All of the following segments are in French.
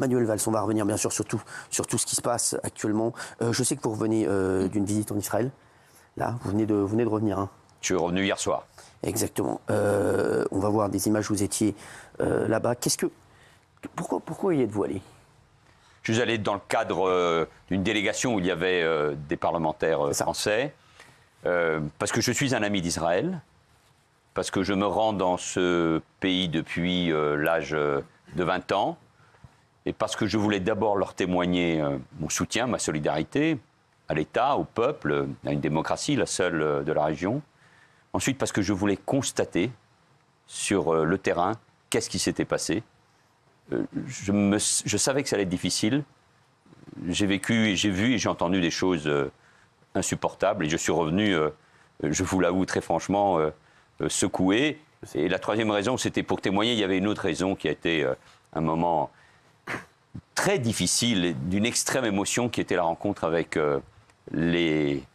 Manuel Valls, on va revenir bien sûr sur tout ce qui se passe actuellement. Je sais que vous revenez d'une visite en Israël. Là, vous venez de revenir. Hein. Je suis revenu hier soir. Exactement. On va voir des images où vous étiez là-bas. Pourquoi y êtes-vous allé ? Je suis allé dans le cadre d'une délégation où il y avait des parlementaires français, parce que je suis un ami d'Israël, parce que je me rends dans ce pays depuis l'âge de 20 ans, et parce que je voulais d'abord leur témoigner mon soutien, ma solidarité à l'État, au peuple, à une démocratie, la seule de la région. Ensuite, parce que je voulais constater sur le terrain qu'est-ce qui s'était passé. Je savais que ça allait être difficile. J'ai vécu, et j'ai vu et j'ai entendu des choses insupportables. Et je suis revenu, je vous l'avoue très franchement, secoué. Et la troisième raison, c'était pour témoigner. Il y avait une autre raison qui a été un moment très difficile, d'une extrême émotion, qui était la rencontre avec les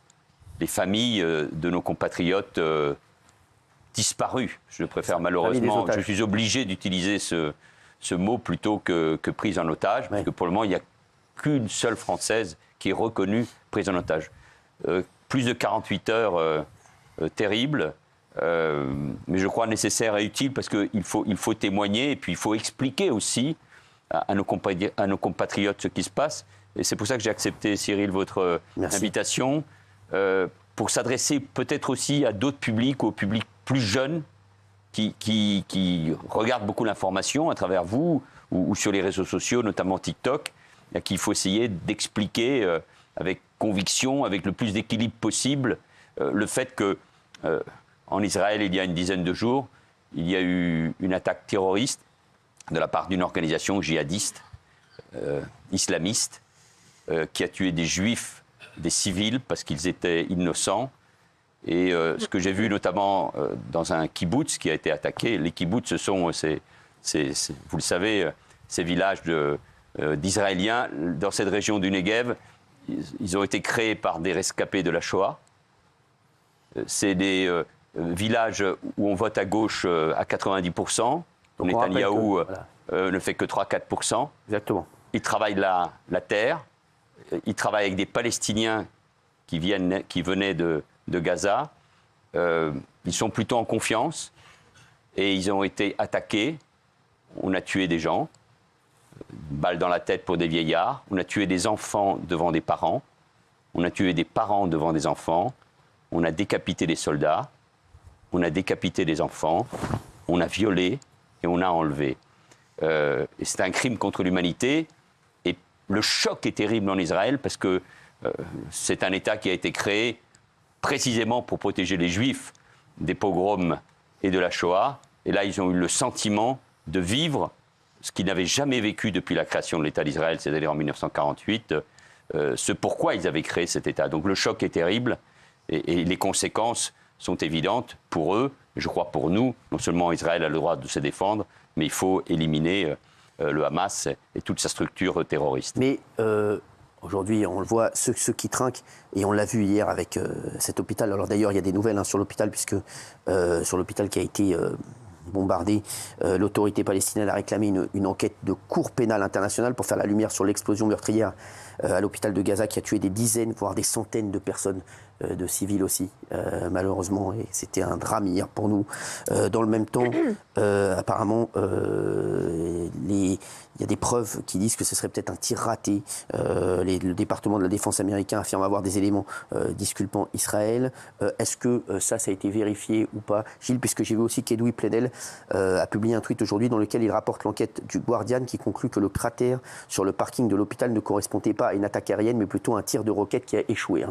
familles de nos compatriotes disparus. Je préfère malheureusement, je suis obligé d'utiliser ce mot plutôt que prise en otage, parce que pour le moment, il n'y a qu'une seule Française qui est reconnue prise en otage. Plus de 48 heures terribles, mais je crois nécessaire et utile, parce qu'il faut témoigner, et puis il faut expliquer aussi à nos compatriotes ce qui se passe. Et c'est pour ça que j'ai accepté, Cyril, votre invitation, pour s'adresser peut-être aussi à d'autres publics, aux publics plus jeunes, qui regardent beaucoup l'information à travers vous ou sur les réseaux sociaux, notamment TikTok, et qu'il faut essayer d'expliquer avec conviction, avec le plus d'équilibre possible, le fait que en Israël, il y a une dizaine de jours, il y a eu une attaque terroriste de la part d'une organisation djihadiste, islamiste, qui a tué des juifs, des civils, parce qu'ils étaient innocents. Et ce que j'ai vu notamment dans un kibboutz qui a été attaqué, les kibboutz, ce sont, vous le savez, ces villages d'Israéliens dans cette région du Negev. Ils ont été créés par des rescapés de la Shoah. C'est des villages où on vote à gauche à 90%. Netanyahou ne fait que 3-4%. Exactement. Ils travaillent la terre. Ils travaillent avec des Palestiniens qui venaient de Gaza. Ils sont plutôt en confiance et ils ont été attaqués. On a tué des gens, une balle dans la tête pour des vieillards. On a tué des enfants devant des parents. On a tué des parents devant des enfants. On a décapité des soldats. On a décapité des enfants. On a violé et on a enlevé. Et c'est un crime contre l'humanité. Et le choc est terrible en Israël parce que c'est un État qui a été créé précisément pour protéger les Juifs des pogroms et de la Shoah. Et là, ils ont eu le sentiment de vivre ce qu'ils n'avaient jamais vécu depuis la création de l'État d'Israël, c'est-à-dire en 1948, ce pourquoi ils avaient créé cet État. Donc le choc est terrible et les conséquences sont évidentes pour eux, et je crois pour nous. Non seulement Israël a le droit de se défendre, mais il faut éliminer le Hamas et toute sa structure terroriste. Mais aujourd'hui, on le voit, ceux qui trinquent, et on l'a vu hier avec cet hôpital. Alors d'ailleurs, il y a des nouvelles sur l'hôpital, puisque sur l'hôpital qui a été bombardé, l'autorité palestinienne a réclamé une enquête de cour pénale internationale pour faire la lumière sur l'explosion meurtrière à l'hôpital de Gaza, qui a tué des dizaines, voire des centaines de personnes, de civils aussi, malheureusement, et c'était un drame hier pour nous. Dans le même temps, apparemment, il y a des preuves qui disent que ce serait peut-être un tir raté. Le département de la défense américain affirme avoir des éléments disculpant Israël. Est-ce que ça a été vérifié ou pas, Gilles, puisque j'ai vu aussi qu'Edoui Plenel a publié un tweet aujourd'hui dans lequel il rapporte l'enquête du Guardian qui conclut que le cratère sur le parking de l'hôpital ne correspondait pas à une attaque aérienne, mais plutôt à un tir de roquette qui a échoué. Hein,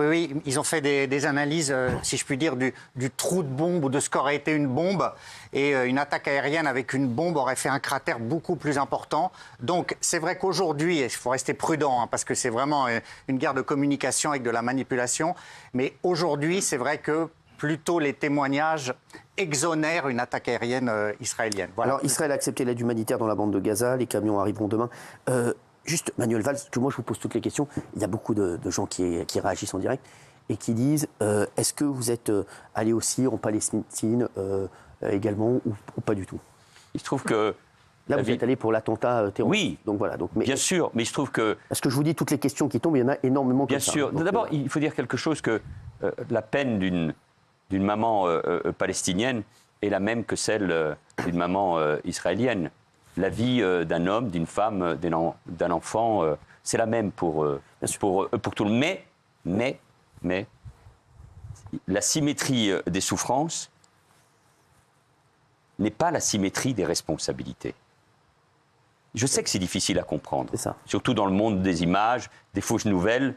oui, ils ont fait des analyses, si je puis dire, du trou de bombe ou de ce qu'aurait été une bombe. Et une attaque aérienne avec une bombe aurait fait un cratère beaucoup plus important. Donc c'est vrai qu'aujourd'hui, il faut rester prudent, parce que c'est vraiment une guerre de communication avec de la manipulation. Mais aujourd'hui, c'est vrai que plutôt les témoignages exonèrent une attaque aérienne israélienne. Voilà. Alors Israël a accepté l'aide humanitaire dans la bande de Gaza, les camions arriveront demain. Juste, Manuel Valls, que moi je vous pose toutes les questions, il y a beaucoup de gens qui réagissent en direct et qui disent est-ce que vous êtes allé aussi en Palestine également ou pas du tout ? Il se trouve que Là, vous êtes allé pour l'attentat terroriste. Oui, donc voilà. Donc, mais, bien sûr, mais je trouve que... Parce que je vous dis, toutes les questions qui tombent, il y en a énormément Bien comme ça. sûr. D'abord, il faut dire quelque chose, que la peine d'une maman palestinienne est la même que celle d'une maman israélienne. La vie d'un homme, d'une femme, d'un enfant, c'est la même pour tout le monde. Mais la symétrie des souffrances n'est pas la symétrie des responsabilités. Je sais que c'est difficile à comprendre, surtout dans le monde des images, des fausses nouvelles.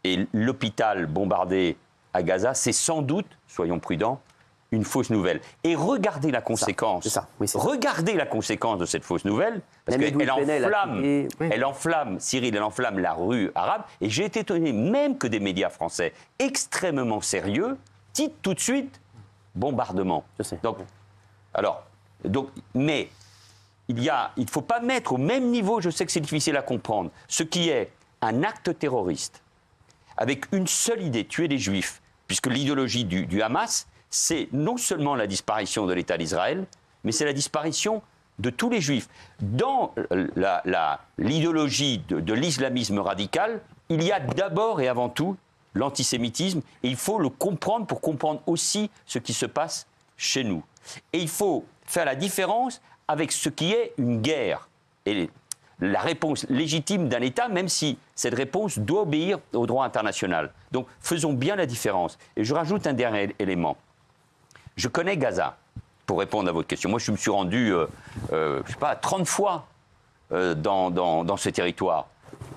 Et l'hôpital bombardé à Gaza, c'est sans doute, soyons prudents, une fausse nouvelle. Et regardez la conséquence. Regardez la conséquence de cette fausse nouvelle, parce qu'elle enflamme, Cyril, elle enflamme la rue arabe. Et j'ai été étonné, même que des médias français extrêmement sérieux titrent tout de suite bombardement. Je sais. Mais il ne faut pas mettre au même niveau, je sais que c'est difficile à comprendre, ce qui est un acte terroriste avec une seule idée, tuer les Juifs, puisque l'idéologie du Hamas, c'est non seulement la disparition de l'État d'Israël, mais c'est la disparition de tous les Juifs. Dans l'idéologie de l'islamisme radical, il y a d'abord et avant tout l'antisémitisme, et il faut le comprendre pour comprendre aussi ce qui se passe chez nous. Et il faut faire la différence avec ce qui est une guerre et la réponse légitime d'un État, même si cette réponse doit obéir au droit international. Donc faisons bien la différence. Et je rajoute un dernier élément. Je connais Gaza, pour répondre à votre question. Moi, je me suis rendu, 30 fois dans ce territoire,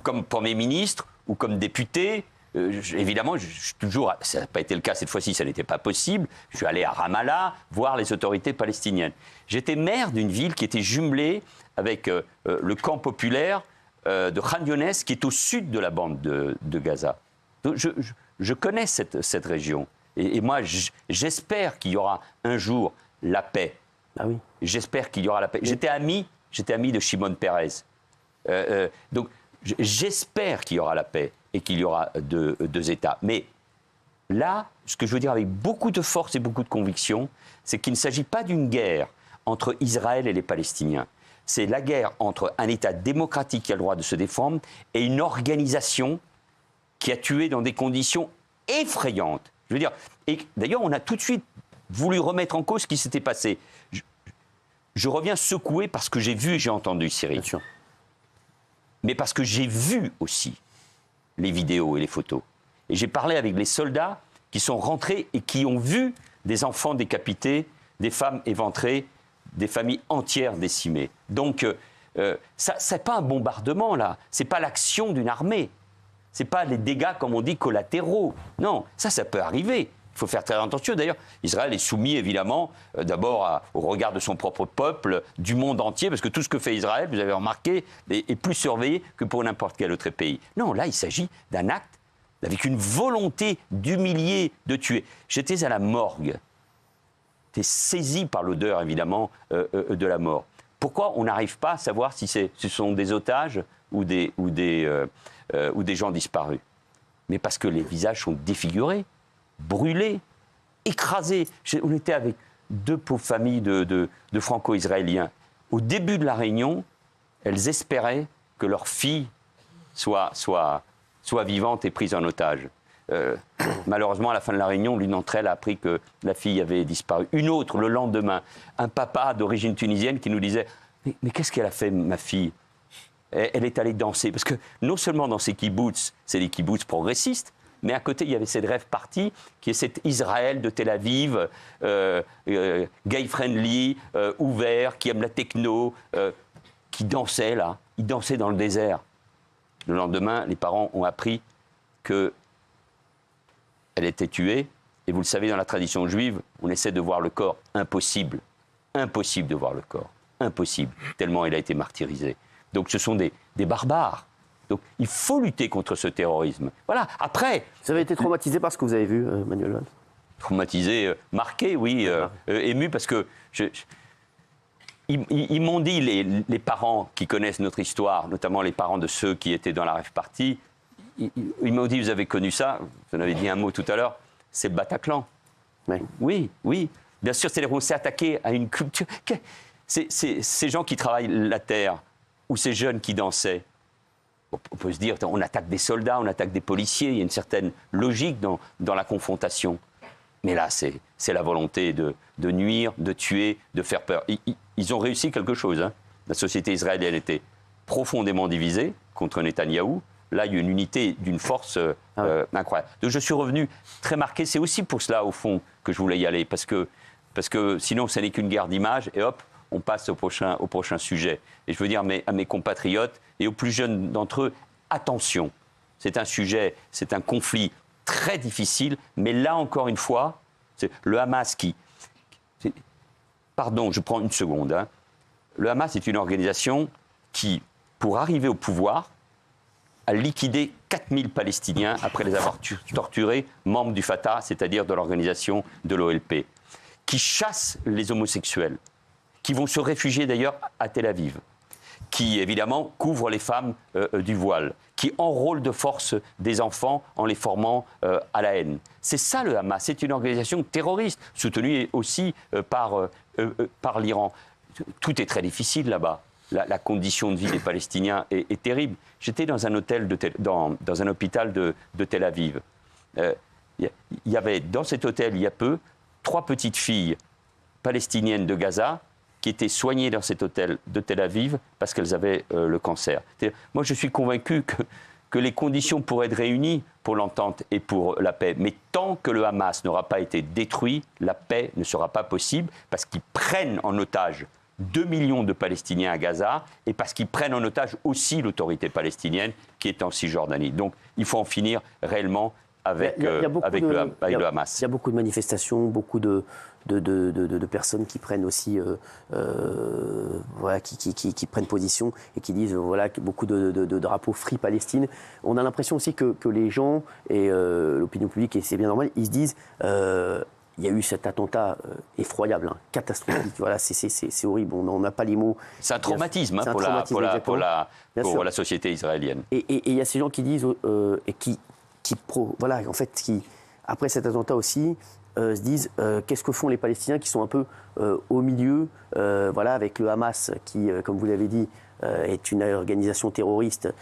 comme Premier ministre ou comme député. Évidemment, toujours, ça n'a pas été le cas cette fois-ci, ça n'était pas possible. Je suis allé à Ramallah voir les autorités palestiniennes. J'étais maire d'une ville qui était jumelée avec le camp populaire de Khan Younes, qui est au sud de la bande de Gaza. Donc, je connais cette région. Et moi, j'espère qu'il y aura un jour la paix. Ah oui. J'espère qu'il y aura la paix. J'étais ami de Shimon Peres. Donc, j'espère qu'il y aura la paix et qu'il y aura deux États. Mais là, ce que je veux dire avec beaucoup de force et beaucoup de conviction, c'est qu'il ne s'agit pas d'une guerre entre Israël et les Palestiniens. C'est la guerre entre un État démocratique qui a le droit de se défendre et une organisation qui a tué dans des conditions effrayantes. Je veux dire, et d'ailleurs, on a tout de suite voulu remettre en cause ce qui s'était passé. Je reviens secoué parce que j'ai vu et j'ai entendu, Cyril. Bien sûr. Mais parce que j'ai vu aussi les vidéos et les photos. Et j'ai parlé avec les soldats qui sont rentrés et qui ont vu des enfants décapités, des femmes éventrées, des familles entières décimées. Donc, ça, c'est pas un bombardement, là. C'est pas l'action d'une armée. C'est pas les dégâts, comme on dit, collatéraux. Non, ça peut arriver. Il faut faire très attention. D'ailleurs, Israël est soumis, évidemment, d'abord au regard de son propre peuple, du monde entier, parce que tout ce que fait Israël, vous avez remarqué, est plus surveillé que pour n'importe quel autre pays. Non, là, il s'agit d'un acte avec une volonté d'humilier, de tuer. J'étais à la morgue. J'étais saisi par l'odeur, évidemment, de la mort. Pourquoi on n'arrive pas à savoir si ce sont des otages ou des gens disparus? Mais parce que les visages sont défigurés, brûlés, écrasés. On était avec deux pauvres familles de franco-israéliens. Au début de la réunion, elles espéraient que leur fille soit vivante et prise en otage. Malheureusement, à la fin de la réunion, l'une d'entre elles a appris que la fille avait disparu. Une autre, le lendemain, un papa d'origine tunisienne qui nous disait « Mais qu'est-ce qu'elle a fait, ma fille ? Elle est allée danser. » Parce que non seulement dans ces kibboutz, c'est des kibboutz progressistes, mais à côté, il y avait cette rêve party, qui est cet Israël de Tel Aviv, gay-friendly, ouvert, qui aime la techno, qui dansait là. Ils dansaient dans le désert. Le lendemain, les parents ont appris qu'elle était tuée. Et vous le savez, dans la tradition juive, on essaie de voir le corps. Impossible. Impossible de voir le corps. Impossible. Tellement elle a été martyrisée. Donc ce sont des barbares. Donc il faut lutter contre ce terrorisme. Voilà. Après... Vous avez été traumatisé par ce que vous avez vu, Manuel Valls? Traumatisé, marqué, oui, ému, parce que... Ils m'ont dit, les parents qui connaissent notre histoire, notamment les parents de ceux qui étaient dans la rave party, ils m'ont dit, vous avez connu ça, vous en avez dit un mot tout à l'heure, c'est le Bataclan. Oui. Oui, oui. Bien sûr, c'est-à-dire qu'on s'est attaqué à une culture... ces gens qui travaillent la terre, ou ces jeunes qui dansaient, on peut se dire, on attaque des soldats, on attaque des policiers, il y a une certaine logique dans la confrontation. Mais là, c'est la volonté de nuire, de tuer, de faire peur. Ils ont réussi quelque chose. Hein. La société israélienne était profondément divisée contre Netanyahou. Là, il y a une unité d'une force incroyable. Donc je suis revenu très marqué. C'est aussi pour cela, au fond, que je voulais y aller. Parce que sinon, ce n'est qu'une guerre d'images. Et hop, on passe au prochain sujet. Et je veux dire à mes compatriotes et aux plus jeunes d'entre eux, attention, c'est un sujet, c'est un conflit très difficile, mais là encore une fois, c'est le Hamas pardon, je prends une seconde. Hein. Le Hamas est une organisation qui, pour arriver au pouvoir, a liquidé 4000 Palestiniens après les avoir torturés, membres du Fatah, c'est-à-dire de l'organisation de l'OLP, qui chasse les homosexuels, qui vont se réfugier d'ailleurs à Tel Aviv, qui évidemment couvre les femmes du voile, qui enrôle de force des enfants en les formant à la haine. C'est ça le Hamas, c'est une organisation terroriste, soutenue aussi par l'Iran. Tout est très difficile là-bas. La condition de vie des Palestiniens est terrible. J'étais dans un hôtel dans un hôpital de Tel Aviv. Il y avait dans cet hôtel, il y a peu, 3 petites filles palestiniennes de Gaza qui étaient soignées dans cet hôtel de Tel Aviv parce qu'elles avaient le cancer. Moi, je suis convaincu que les conditions pourraient être réunies pour l'entente et pour la paix. Mais tant que le Hamas n'aura pas été détruit, la paix ne sera pas possible parce qu'ils prennent en otage 2 millions de Palestiniens à Gaza et parce qu'ils prennent en otage aussi l'autorité palestinienne qui est en Cisjordanie. Donc, il faut en finir réellement avec le Hamas. Il y a beaucoup de manifestations, beaucoup de personnes qui prennent aussi, qui prennent position et qui disent beaucoup de drapeaux Free Palestine. On a l'impression aussi que les gens et l'opinion publique, et c'est bien normal, ils se disent il y a eu cet attentat effroyable, catastrophique. Voilà, c'est horrible. On n'a pas les mots. C'est un traumatisme pour la société israélienne. Et il y a ces gens qui disent après cet attentat aussi, se disent qu'est-ce que font les Palestiniens qui sont un peu au milieu, avec le Hamas qui, comme vous l'avez dit, est une organisation terroriste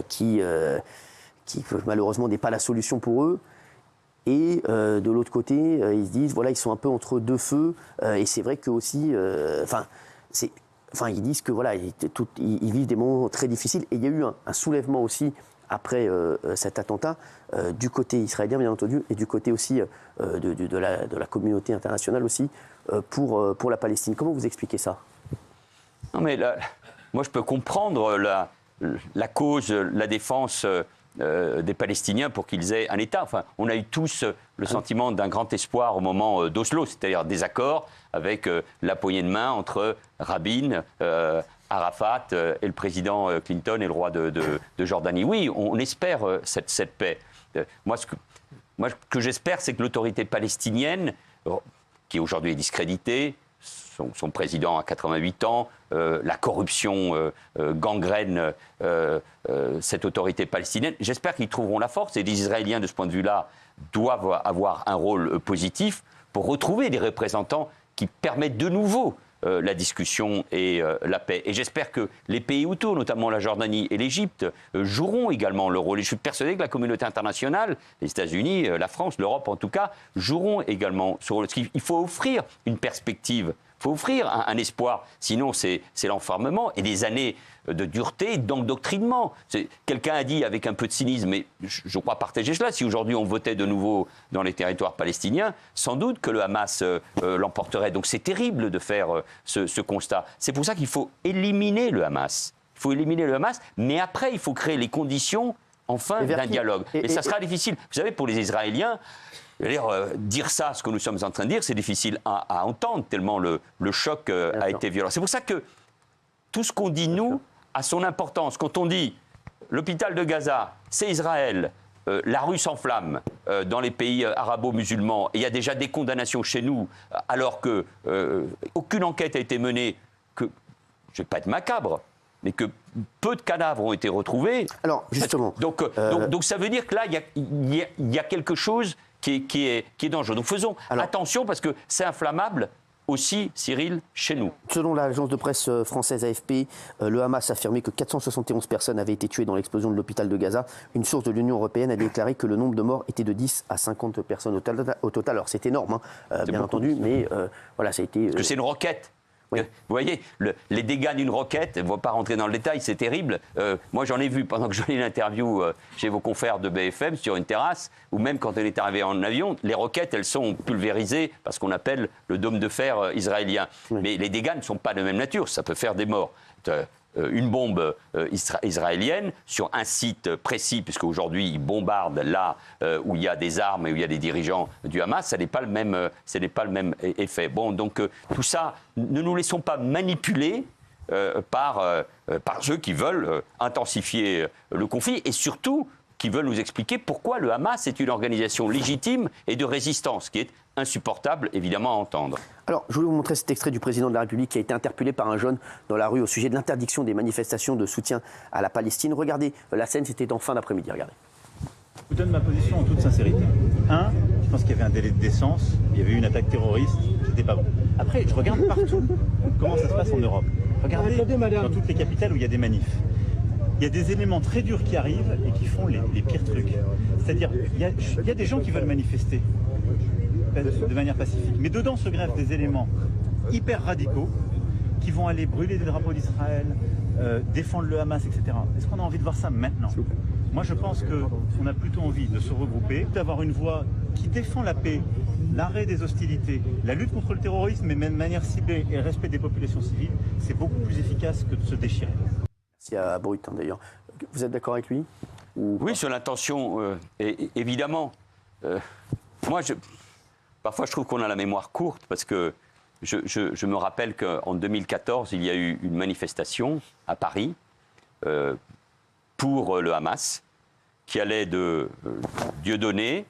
qui malheureusement n'est pas la solution pour eux. Et de l'autre côté, ils se disent ils sont un peu entre deux feux. Et c'est vrai qu'eux aussi, ils disent que ils vivent des moments très difficiles. Et il y a eu un soulèvement aussi après cet attentat, du côté israélien bien entendu, et du côté aussi de la communauté internationale aussi, pour la Palestine. Comment vous expliquez ça ? Non mais moi je peux comprendre la cause, la défense des Palestiniens pour qu'ils aient un État. Enfin, on a eu tous le sentiment d'un grand espoir au moment d'Oslo, c'est-à-dire des accords avec la poignée de main entre Rabin, Arafat et le président Clinton et le roi de Jordanie. Oui, on espère cette paix. Moi, ce que j'espère, c'est que l'autorité palestinienne, qui aujourd'hui est discréditée, son président a 88 ans, la corruption gangrène cette autorité palestinienne, j'espère qu'ils trouveront la force. Et les Israéliens, de ce point de vue-là, doivent avoir un rôle positif pour retrouver des représentants qui permettent de nouveau la discussion et la paix. Et j'espère que les pays autour, notamment la Jordanie et l'Égypte, joueront également leur rôle. Et je suis persuadé que la communauté internationale, les États-Unis, la France, l'Europe en tout cas, joueront également ce rôle. Il faut offrir une perspective, il faut offrir un espoir. Sinon, c'est l'enfermement et des années de dureté, d'endoctrinement. Quelqu'un a dit avec un peu de cynisme, mais je crois partager cela, si aujourd'hui on votait de nouveau dans les territoires palestiniens, sans doute que le Hamas l'emporterait. Donc c'est terrible de faire ce constat. C'est pour ça qu'il faut éliminer le Hamas. Il faut éliminer le Hamas, mais après il faut créer les conditions, enfin, d'un dialogue. Et ça sera difficile. Vous savez, pour les Israéliens, dire ça, ce que nous sommes en train de dire, c'est difficile à entendre, tellement le choc a été violent. C'est pour ça que tout ce qu'on dit, nous, a son importance. Quand on dit l'hôpital de Gaza, c'est Israël, la rue s'enflamme dans les pays arabo-musulmans, et il y a déjà des condamnations chez nous, alors que aucune enquête a été menée, que, je ne vais pas être macabre, mais que peu de cadavres ont été retrouvés. Alors, justement. Donc ça veut dire que là, il y a quelque chose qui est dangereux. Donc faisons attention, parce que c'est inflammable aussi, Cyril, chez nous. Selon l'agence de presse française AFP, le Hamas a affirmé que 471 personnes avaient été tuées dans l'explosion de l'hôpital de Gaza. Une source de l'Union européenne a déclaré que le nombre de morts était de 10 à 50 personnes au total. Alors c'est énorme, bien entendu, mais voilà, ça a été... Parce que c'est une roquette. Oui. Vous voyez, les dégâts d'une roquette, on ne va pas rentrer dans le détail, c'est terrible. Moi, j'en ai vu pendant que je lis l'interview chez vos confrères de BFM sur une terrasse, ou même quand elle est arrivée en avion, les roquettes, elles sont pulvérisées par ce qu'on appelle le dôme de fer israélien. Oui. Mais les dégâts ne sont pas de même nature, ça peut faire des morts. Une bombe israélienne sur un site précis, puisque aujourd'hui ils bombardent là où il y a des armes et où il y a des dirigeants du Hamas, ça n'est pas le même effet. Bon, donc tout ça, ne nous laissons pas manipuler par ceux qui veulent intensifier le conflit et surtout qui veulent nous expliquer pourquoi le Hamas est une organisation légitime et de résistance, qui est insupportable, évidemment, à entendre. Alors, je voulais vous montrer cet extrait du président de la République qui a été interpellé par un jeune dans la rue au sujet de l'interdiction des manifestations de soutien à la Palestine. Regardez, la scène, c'était en fin d'après-midi, regardez. Je vous donne ma position en toute sincérité. Je pense qu'il y avait un délai de décence, il y avait eu une attaque terroriste, c'était pas bon. Après, je regarde partout comment ça se passe en Europe. Regardez dans toutes les capitales où il y a des manifs. Il y a des éléments très durs qui arrivent et qui font les pires trucs. C'est-à-dire, il y a des gens qui veulent manifester de manière pacifique. Mais dedans se greffent des éléments hyper radicaux qui vont aller brûler des drapeaux d'Israël, défendre le Hamas, etc. Est-ce qu'on a envie de voir ça maintenant ? Moi, je pense qu'on a plutôt envie de se regrouper, d'avoir une voix qui défend la paix, l'arrêt des hostilités, la lutte contre le terrorisme, mais même de manière ciblée et le respect des populations civiles. C'est beaucoup plus efficace que de se déchirer. C'est à Brut, d'ailleurs. Vous êtes d'accord avec lui Oui, sur l'intention, évidemment. Parfois, je trouve qu'on a la mémoire courte parce que je me rappelle qu'en 2014, il y a eu une manifestation à Paris pour le Hamas qui allait de Dieudonné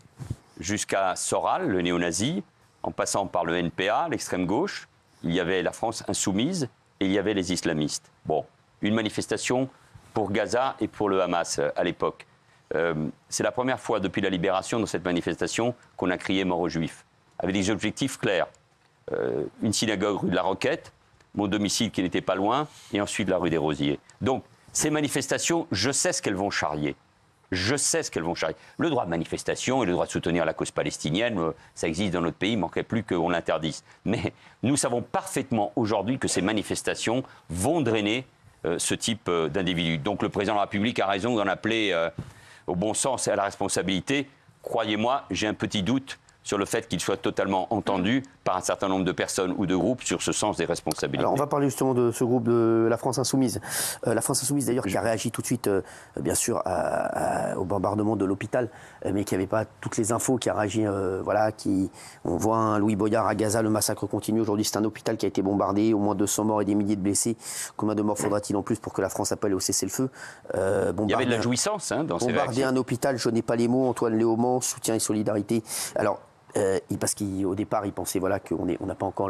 jusqu'à Soral, le néo-nazi, en passant par le NPA, l'extrême gauche. Il y avait la France insoumise et il y avait les islamistes. Bon, une manifestation pour Gaza et pour le Hamas à l'époque. C'est la première fois depuis la libération dans cette manifestation qu'on a crié mort aux Juifs, avec des objectifs clairs. Une synagogue rue de la Roquette, mon domicile qui n'était pas loin, et ensuite la rue des Rosiers. Donc, ces manifestations, je sais ce qu'elles vont charrier. Je sais ce qu'elles vont charrier. Le droit de manifestation et le droit de soutenir la cause palestinienne, ça existe dans notre pays, il ne manquerait plus qu'on l'interdise. Mais nous savons parfaitement aujourd'hui que ces manifestations vont drainer ce type d'individus. Donc le président de la République a raison d'en appeler au bon sens et à la responsabilité. Croyez-moi, j'ai un petit doute sur le fait qu'il soit totalement entendu par un certain nombre de personnes ou de groupes sur ce sens des responsabilités. Alors on va parler justement de ce groupe de la France Insoumise. La France Insoumise d'ailleurs qui a réagi tout de suite, bien sûr, au bombardement de l'hôpital, mais qui n'avait pas toutes les infos, qui a réagi, on voit un Louis Boyard à Gaza, le massacre continue. Aujourd'hui c'est un hôpital qui a été bombardé, au moins 200 morts et des milliers de blessés. Combien de morts faudra-t-il en plus pour que la France appelle au cessez-le-feu? Il y avait de la jouissance dans ces réactions. Bombarder un hôpital, je n'ai pas les mots, Antoine Léaumont, soutien et solidarité. Alors, parce qu'au départ, il pensait qu'on n'a pas encore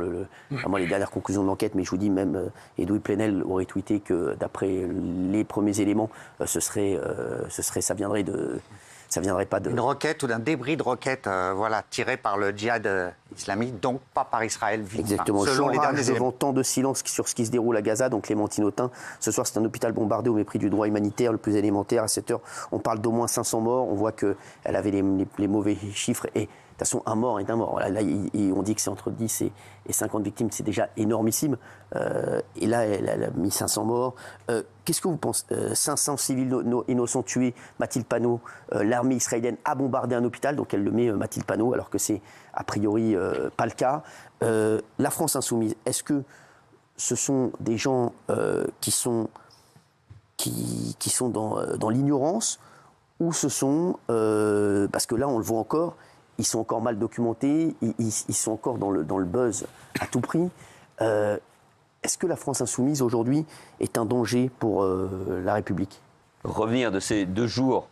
vraiment les dernières conclusions de l'enquête, mais je vous dis, même Edoui Plenel aurait tweeté que d'après les premiers éléments, ça viendrait pas de... Une roquette ou d'un débris de roquette tiré par le djihad islamique, donc pas par Israël. Exactement. Selon les derniers éléments. Tant de silence sur ce qui se déroule à Gaza, donc Clémentine Autain. Ce soir, c'est un hôpital bombardé au mépris du droit humanitaire le plus élémentaire. À 7 heures, on parle d'au moins 500 morts. On voit qu'elle avait les mauvais chiffres. Et de toute façon, un mort est un mort. Là, on dit que c'est entre 10 et 50 victimes. C'est déjà énormissime. Et là, elle a mis 500 morts. Qu'est-ce que vous pensez 500 civils innocents tués. Mathilde Panot, l'armée israélienne a bombardé un hôpital. Donc elle le met, Mathilde Panot, alors que c'est a priori pas le cas. La France Insoumise, est-ce que ce sont des gens qui sont dans l'ignorance, ou ce sont... parce que là, on le voit encore, ils sont encore mal documentés, ils sont encore dans le buzz à tout prix. Est-ce que la France Insoumise, aujourd'hui, est un danger pour la République? Revenir de ces 2 jours,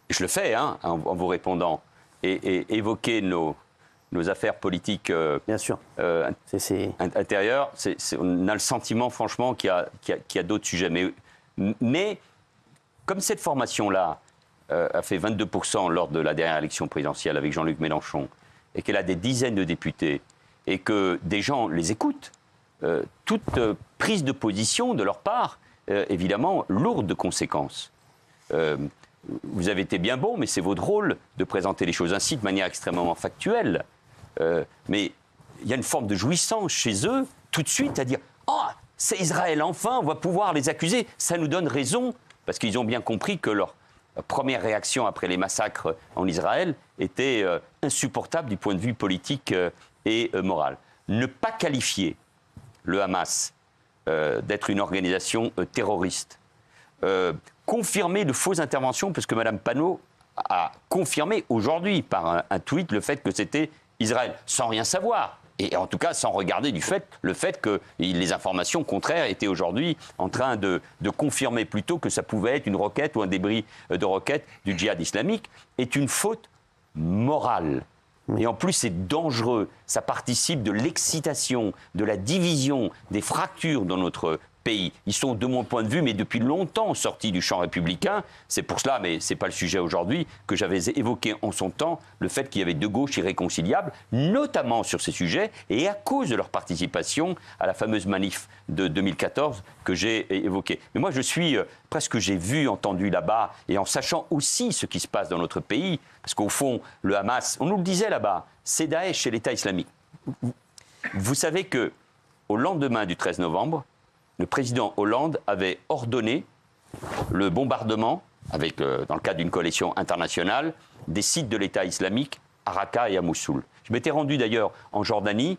je le fais en vous répondant, et évoquer nos affaires politiques bien sûr. Intérieures, on a le sentiment, franchement, qu'il y a d'autres sujets. Mais comme cette formation-là a fait 22% lors de la dernière élection présidentielle avec Jean-Luc Mélenchon, et qu'elle a des dizaines de députés, et que des gens les écoutent, toute prise de position de leur part, évidemment, lourde de conséquences. Vous avez été bien bon, mais c'est votre rôle de présenter les choses ainsi de manière extrêmement factuelle. Mais il y a une forme de jouissance chez eux, tout de suite, à dire « Oh, c'est Israël, enfin, on va pouvoir les accuser ». Ça nous donne raison, parce qu'ils ont bien compris que leur première réaction après les massacres en Israël était insupportable du point de vue politique et moral. Ne pas qualifier le Hamas d'être une organisation terroriste, confirmer de fausses interventions, parce que Mme Panot a confirmé aujourd'hui par un tweet le fait que c'était Israël, sans rien savoir. Et en tout cas, sans regarder le fait que les informations contraires étaient aujourd'hui en train de confirmer plutôt que ça pouvait être une roquette ou un débris de roquette du djihad islamique, est une faute morale. Et en plus, c'est dangereux. Ça participe de l'excitation, de la division, des fractures dans notre pays. Ils sont, de mon point de vue, mais depuis longtemps sortis du champ républicain. C'est pour cela, mais ce n'est pas le sujet aujourd'hui, que j'avais évoqué en son temps le fait qu'il y avait deux gauches irréconciliables, notamment sur ces sujets, et à cause de leur participation à la fameuse manif de 2014 que j'ai évoquée. Mais moi, je suis presque, j'ai vu, entendu là-bas, et en sachant aussi ce qui se passe dans notre pays, parce qu'au fond, le Hamas, on nous le disait là-bas, c'est Daesh, c'est l'État islamique. Vous savez qu'au lendemain du 13 novembre, le président Hollande avait ordonné le bombardement, dans le cadre d'une coalition internationale, des sites de l'État islamique à Raqqa et à Mossoul. Je m'étais rendu d'ailleurs en Jordanie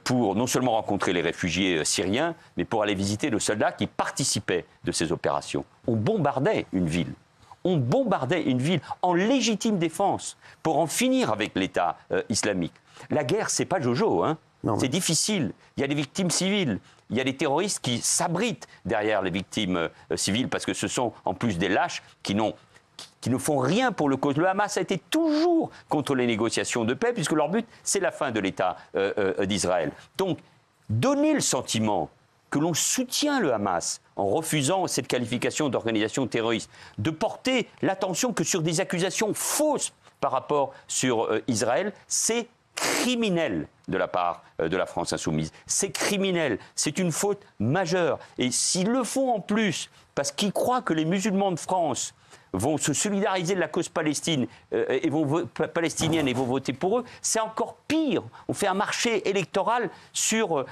pour non seulement rencontrer les réfugiés syriens, mais pour aller visiter les soldats qui participaient de ces opérations. On bombardait une ville. On bombardait une ville en légitime défense pour en finir avec l'État islamique. La guerre, c'est pas Jojo, hein. C'est difficile. Il y a des victimes civiles. Il y a des terroristes qui s'abritent derrière les victimes civiles parce que ce sont en plus des lâches qui ne font rien pour le cause. Le Hamas a été toujours contre les négociations de paix puisque leur but, c'est la fin de l'État d'Israël. Donc, donner le sentiment que l'on soutient le Hamas en refusant cette qualification d'organisation terroriste, de porter l'attention que sur des accusations fausses par rapport sur Israël, c'est criminel de la part de la France insoumise. C'est criminel, c'est une faute majeure. Et s'ils le font en plus, parce qu'ils croient que les musulmans de France vont se solidariser de la cause palestinienne et vont voter pour eux, c'est encore pire. On fait un marché électoral sur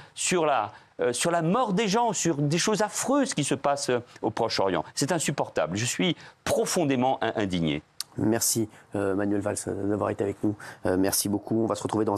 la mort des gens, sur des choses affreuses qui se passent au Proche-Orient. C'est insupportable. Je suis profondément indigné. Merci Manuel Valls d'avoir été avec nous. Merci beaucoup. On va se retrouver dans un